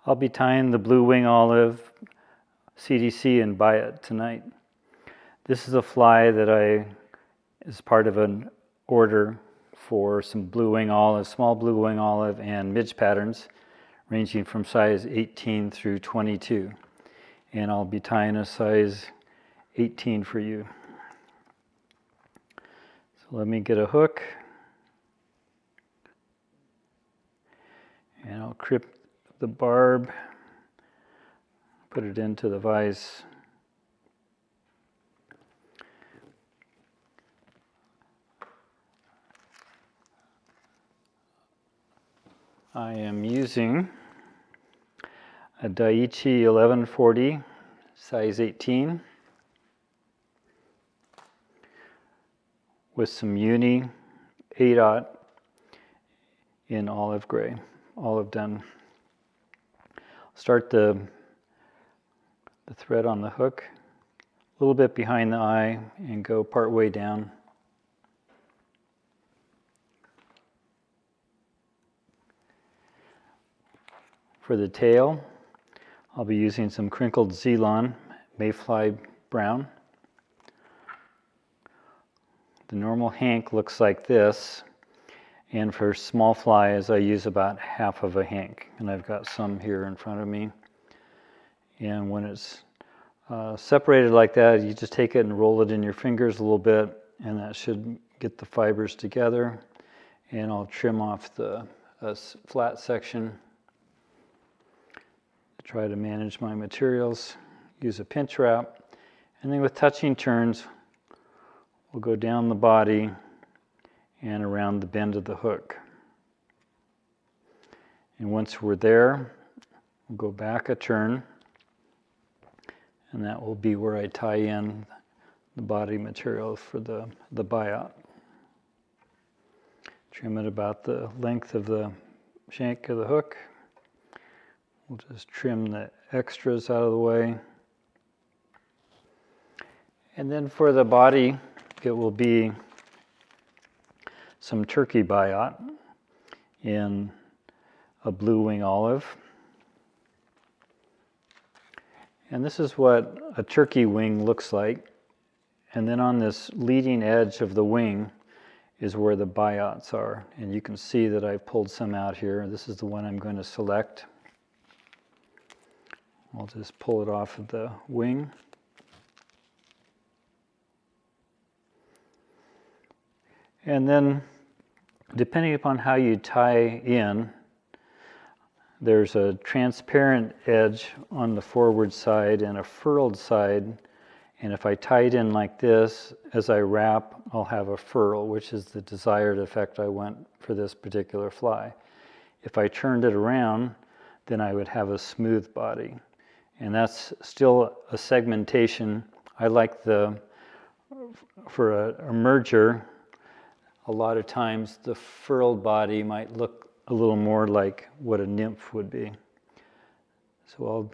I'll be tying the blue wing olive CDC and Biot tonight. This is a fly that is part of an order for some blue wing olive, small blue wing olive and midge patterns ranging from size 18 through 22. And I'll be tying a size 18 for you. So let me get a hook. And I'll clip the barb, put it into the vise. I am using a Daiichi 1140 size 18 with some uni 8/0 in olive gray, olive done. Start the thread on the hook a little bit behind the eye and go part way down. For the tail, I'll be using some crinkled Zelon Mayfly brown. The normal hank looks like this, and for small flies I use about half of a hank, and I've got some here in front of me. And when it's separated like that, you just take it and roll it in your fingers a little bit, and that should get the fibers together. And I'll trim off the flat section. Try to manage my materials, use a pinch wrap, and then with touching turns, we'll go down the body and around the bend of the hook. And once we're there, we'll go back a turn, and that will be where I tie in the body material for the biot. Trim it about the length of the shank of the hook. We'll just trim the extras out of the way. And then for the body, it will be some turkey biot in a blue wing olive. And this is what a turkey wing looks like. And then on this leading edge of the wing is where the biots are. And you can see that I pulled some out here. This is the one I'm going to select. I'll just pull it off of the wing. And then, depending upon how you tie in, there's a transparent edge on the forward side and a furled side. And if I tie it in like this, as I wrap, I'll have a furl, which is the desired effect I want for this particular fly. If I turned it around, then I would have a smooth body. And that's still a segmentation. I like for a merger, a lot of times the furled body might look a little more like what a nymph would be. So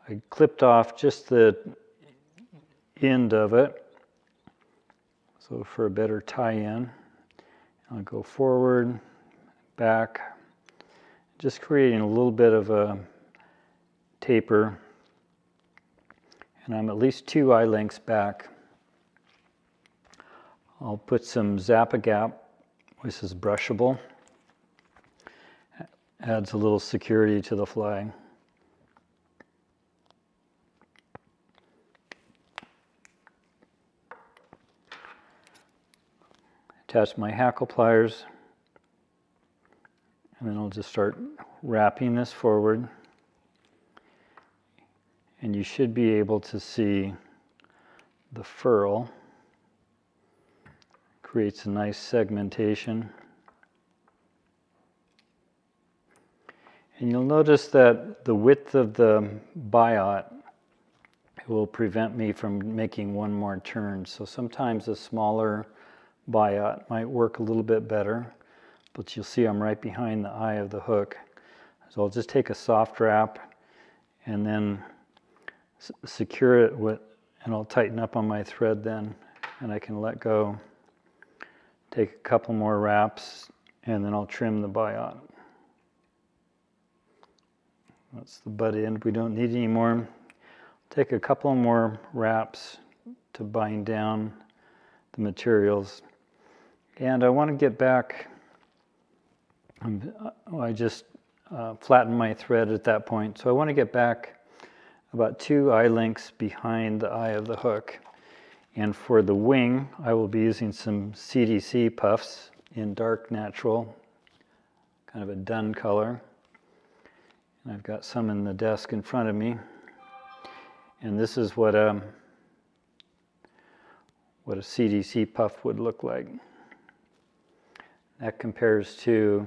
I clipped off just the end of it, so for a better tie-in. I'll go forward, back, just creating a little bit of a taper, and I'm at least 2 eye lengths back. I'll put some Zap-A-Gap, which is brushable. Adds a little security to the fly. Attach my hackle pliers, and then I'll just start wrapping this forward. And you should be able to see the furl. Creates a nice segmentation. And you'll notice that the width of the biot will prevent me from making one more turn. So sometimes a smaller biot might work a little bit better, but you'll see I'm right behind the eye of the hook. So I'll just take a soft wrap and then secure it with, and I'll tighten up on my thread then, and I can let go. Take a couple more wraps, and then I'll trim the biot. That's the butt end. We don't need any more. Take a couple more wraps to bind down the materials. And I want to get back, I just flattened my thread at that point. So I want to get back about 2 eye lengths behind the eye of the hook. And for the wing, I will be using some CDC puffs in dark natural, kind of a dun color. And I've got some in the desk in front of me. And this is what a CDC puff would look like. That compares to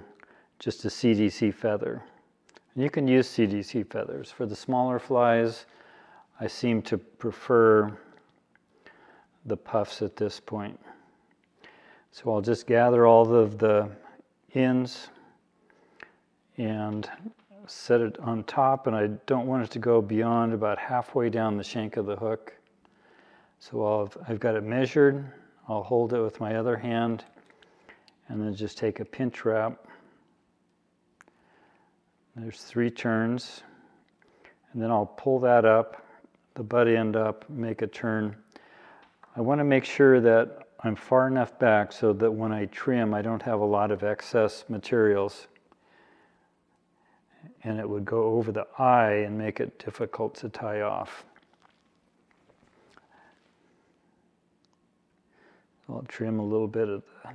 just a CDC feather. And you can use CDC feathers. For the smaller flies, I seem to prefer the puffs at this point. So I'll just gather all of the ends and set it on top, and I don't want it to go beyond about halfway down the shank of the hook. So I've got it measured. I'll hold it with my other hand and then just take a pinch wrap. There's 3 turns, and then I'll pull that up, the butt end up, make a turn. I want to make sure that I'm far enough back so that when I trim, I don't have a lot of excess materials, and it would go over the eye and make it difficult to tie off. I'll trim a little bit of the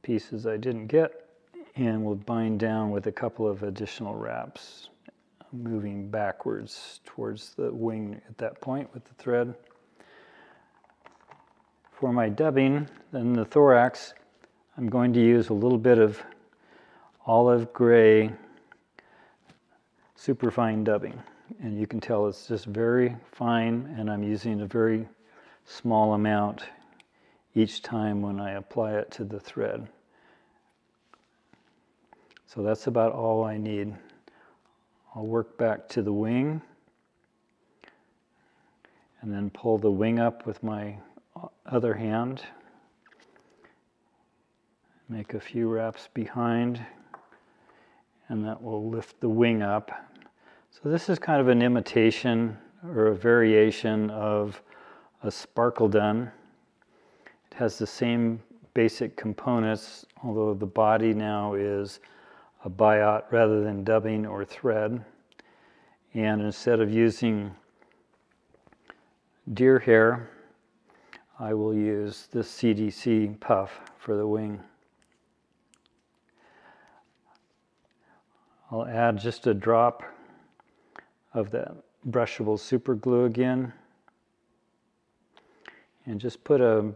pieces I didn't get, and we'll bind down with a couple of additional wraps, moving backwards towards the wing at that point with the thread. For my dubbing, then the thorax, I'm going to use a little bit of olive gray superfine dubbing. And you can tell it's just very fine, and I'm using a very small amount each time when I apply it to the thread. So that's about all I need. I'll work back to the wing and then pull the wing up with my other hand. Make a few wraps behind, and that will lift the wing up. So this is kind of an imitation or a variation of a sparkle dun. It has the same basic components, although the body now is a biot rather than dubbing or thread. And instead of using deer hair, I will use this CDC puff for the wing. I'll add just a drop of that brushable super glue again, and just put a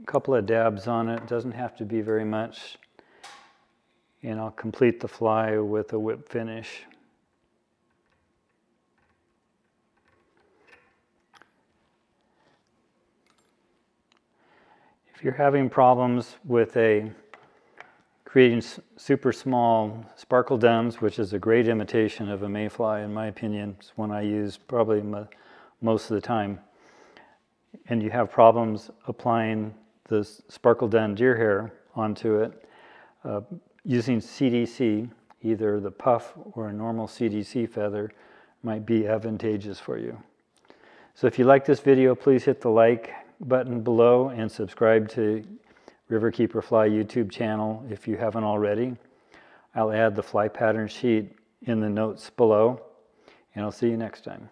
couple of dabs on it. It doesn't have to be very much. And I'll complete the fly with a whip finish. If you're having problems with creating super small sparkle duns, which is a great imitation of a mayfly in my opinion, it's one I use probably most of the time, and you have problems applying the sparkle dun deer hair onto it, using CDC, either the puff or a normal CDC feather, might be advantageous for you. So if you like this video, please hit the like button below and subscribe to RiverKeeper Fly YouTube channel if you haven't already. I'll add the fly pattern sheet in the notes below, and I'll see you next time.